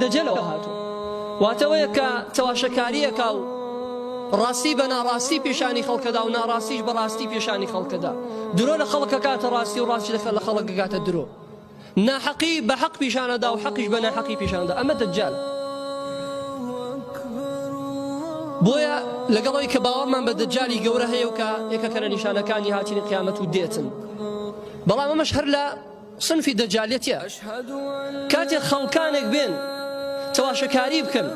دەجەلەوە هاتووە واتەوەیە کە تەواشەکاریەکە و ڕاستی بە ناڕاستی پێشانی خەڵکەدا و ناڕاستیش بە ڕاستی پێشانی خەڵکەدا درۆ لە خەڵکە کاتە ڕاستی و ڕاستی لە خەڵک کاتە درۆ ناحەقی بە حەق پیشانەدا و حەقیش بە ناحەقی پیشانەدا ئەمە دەجال بۆیە لەگەڵەوەی کە باوەڕمان بە دەجالی گەورە هەیە و کە یەکەکە لە نیشانەکانی هاتینی قیامەت و دێتن بەڵام ئەمەش هەر لە صنفی دەجالیەتیە کاتێک خەڵکانێک بێن تەواشەکاری بکەن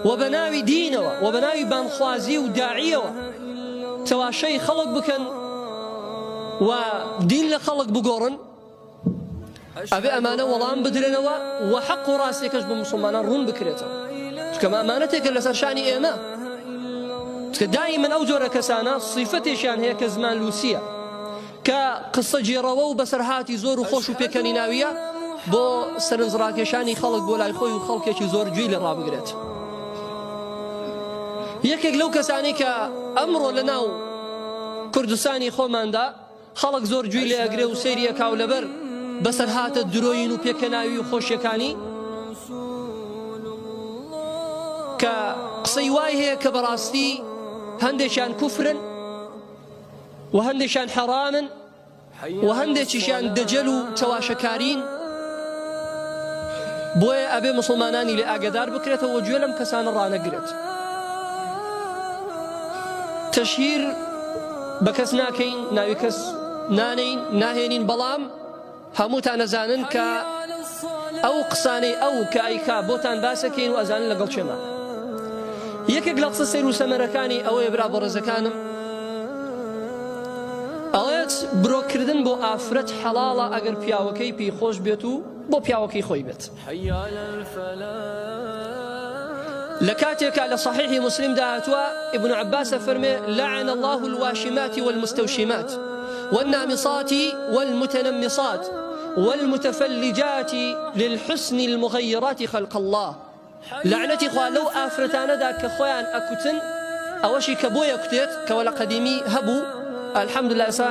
و بە ناوی دینەوە و بە ناوی بانخوازی و داعیەوە تەواشەی خەڵک بکەن و دین لە خەڵک بگۆڕن ئەبێ ئەمانە وەڵام بدرێنەوە و حەق و ڕاستێکەش بە موسڵمانان ڕوون بکرێتەوە چکە ئەمانەتێکە لەسەر شانی ئێمە چکە دائیمەن ئەو جۆرە کەسانە صیفەتێکیان هەیە کە زمان لووسیە کە قسە جێڕەوە و بەسەرهاتی زۆر و خۆش و پێکەنی ناویە بۆ سەرنجڕاکێشانی خەڵک بۆ لای خۆی و خەڵکێکی زۆر گوێی لە ڕابگرێت یەکێک لەو کەسانی کە ئەمڕۆ لە ناو کوردستانی خۆماندا خەڵک زۆر گوێی لێ ئەگرێ و سەیری ئەکاو لەبەر بەسەرهاتە درۆین و پێکەناوی و خۆشیەکانی کە قسەی وای هەیە کە بەڕاستی هەندێکیان کوفرن و هەندێکیان حەرامن و هەندێکیشیان دەجەل و تەواشەکارین بۆیە ئەبێ موسڵمانانی لێ ئاگادار بکرێتەوە گوێ لەم کەسانە ڕانەگرێت تەشهیر بە کەس ناکەین ناوی کەس نانین ناهێنین بەڵام هەمووتان ئەزانن کە ئەو قسانەی ئەو کە ئەیکا بۆتان باسەکەین و ئەزانن لەگەڵ چێمە یەکێک لە قسە سەیر و سەمەرەکانی ئەوەیە برا بەڕێزەکانم ئەڵێت برۆکردن بۆ ئافرەت حەڵاڵە ئەگەر پیاوەکەی پێی خۆش بێت و بۆ پیاوەکەی خۆی بێت لە کاتێکە لە صحیحی مسلم داهاتوە ابن عباس فەرمێ لعن الله الواشمات والمستوشمات والنامصات والمتنمصات والمتفلجات للحسن المغيرات خلق الله لعنتي خوا لو آفرتانا دا كخوان أكتن أوشي كبويا كتيت كولا قديمي هبو الحمد لله سا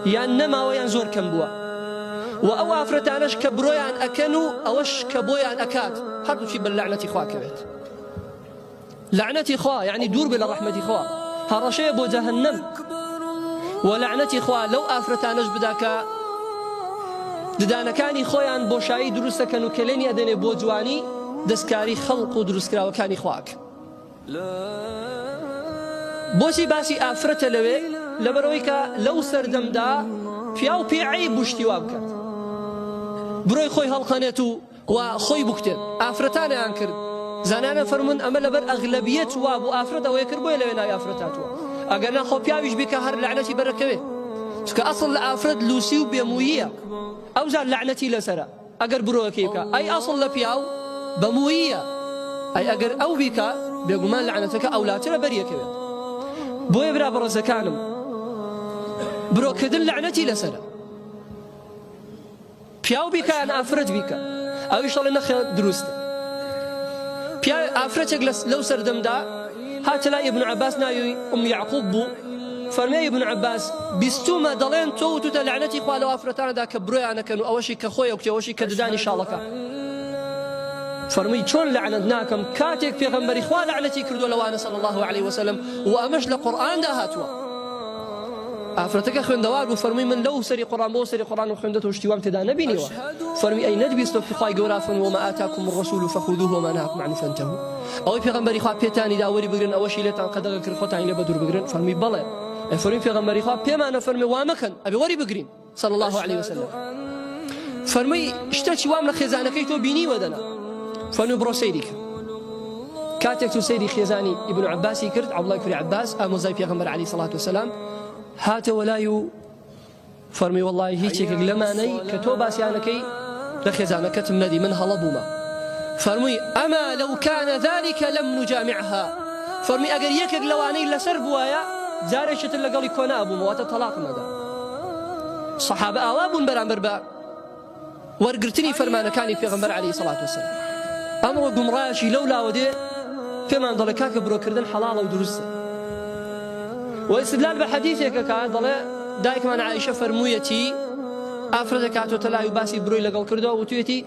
يان نما ويان زور كمبوا وأو آفرتاناش كبرويان أكنو أوش كبويان أكاد هاتو شي باللعنة خوا كبت لعنتي خوا يعني دور بلا رحمة خوا هرشي بو جهنم ولعنتي خوا لو آفرتاناش بداكا ددانەکانی خۆیان بۆشایی دروستەکەن و کەلێنی ئەدەنێ بۆ جوانی دەستکاری خەڵق و دروستکراوەکانی خواک بۆچی باسی ئافرەتە لەوێ لەبەرەوەی کە لەو سەردەمدا پیا و پێعەیب بوشتیوا بکات بڕۆی خۆی هەڵخەنێت و خۆی بکتێت ئافرەتانیان کرد زانانە فەرمون ئەمە لەبەر ئەغلەبیەت وا بۆ ئافرەت ئەوەیە کرد بۆیە لەوێ ناوی ئافرەتاتوە ئەگەر نە خۆ پیاویش بیکە هەر لعنەتی بەرەکەوێ چکە ئەسڵ لە ئافرەت لوسی و بێموییە ئەو زار لعنەتی لەسەرە ئەگەر برۆکەی بکە ئەی ئەسڵ لە پیاو بەموییە ئەی ئەگەر ئەو بیکە بێگومان لعنەتەکە ئەولاترە بەریەکەوێت بۆیە برا بەڕێزەکانم برۆکردن لعنەتی لەسەرە پیاو بیکە یان ئافرەت بیکە ئەویش دەڵێ نەخێ دروستە ئافرەتێک لەو سەردەمدا هاتە لای ابن عباس ناوی ئوم یعقوب بوو فەرمێ ابن عباس بیستومە دەڵێن تۆ و توتە لعنەتی خوا لەو ئافرەتانەدا کە برۆیانەکەن و ئەوەشی کە خۆی ئەو کتێوەشی کە ددانی شاڵەکە فەرمووی چۆن لعنەت ناکەم کاتێک پێغەمبەری خوا لعنەتی کردووە لەوانە صلی الله عليه وسلم و ئەمەش لە قورئاندا هاتووە ئافرەتەکە خوێندەوار بوو فەرمووی من لەو سەری قورئان بۆ سەری قورئان و خوێندەوە شتیوام تێدا نەبینیوە فەرمووی ئەی نەتبیستۆ خوای گەورە فەرمووی وما آتاكم الرسول فخذوه وما نهاكم عنه فانتهوا ئەوەی پێغەمبەری خوا پێتانی دا وەری بگرن ئەوەشی لێتان قەدەغە کرد خۆتان لێ بەدوور بگرن فەرمووی بەڵێ فەرمی پێغەمبەری خوا پێمانە فەرمی وا مەکەن ئەبێ وەری بگرین صلی الله عليه وسلم فەرمی شتێکی وام لە خێزانەکەی تۆ بینیوە دەنا فەرمی بڕۆ سەیری کرد کاتێک تو سەیری خێزانی ابن عباسی کرد عەبدوڵای کوڕی عەباس ئامۆزای پێغەمبەر عەلەیهی سەڵات وسەلام هاتەوە لای و فەرمی وەڵڵاهی هیچێکێک لەمانەی کە تۆ باسییانەکەی لە خێزانەکەتم نەدی من هەڵە بوومە فەرمووی ئەما لەو کانە ذلك لەم نجامعها فەرمی ئەگەر یەکێک لەوانەی لەسەر بووایە جارێکتر لەگەڵی کۆنا ئەبوومەوەتە تەلاقم نەدا سەحابە ئاوا بوون بەرامبەر بە وەرگرتنی فەرمانەکانی پێغەمبەر عەلەیهی سەڵات وسەلام ئەمڕۆ گومڕایەکی لەو لاوە دێ پێمان دەڵێ کاکە برۆکردن حەڵاڵە و دروستە و ئیستدلال بە حەدیثێکە کات دەڵێ دایکمان عایشە فەرموویەتی ئافرەتێک هاتۆتە لای و باسی برۆی لەگەڵ کردەوە وتوێتی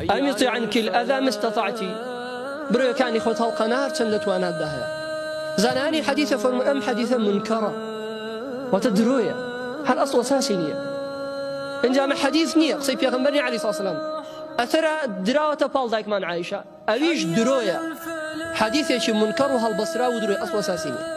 أمطي عنك الأذى ما استطعتي برو كان إخوة القنار تندت وأنا الدهيا زناني حديثة فرم أم حديثة منكرة وتدروية هل أصل أساسية إن جامع حديث نية قصي بيغمبرني عليه الصلاة والسلام أثر دراوة بال دايك من عائشة أويش دروية حديثة منكر وهالبصرة ودروية أصل أساسية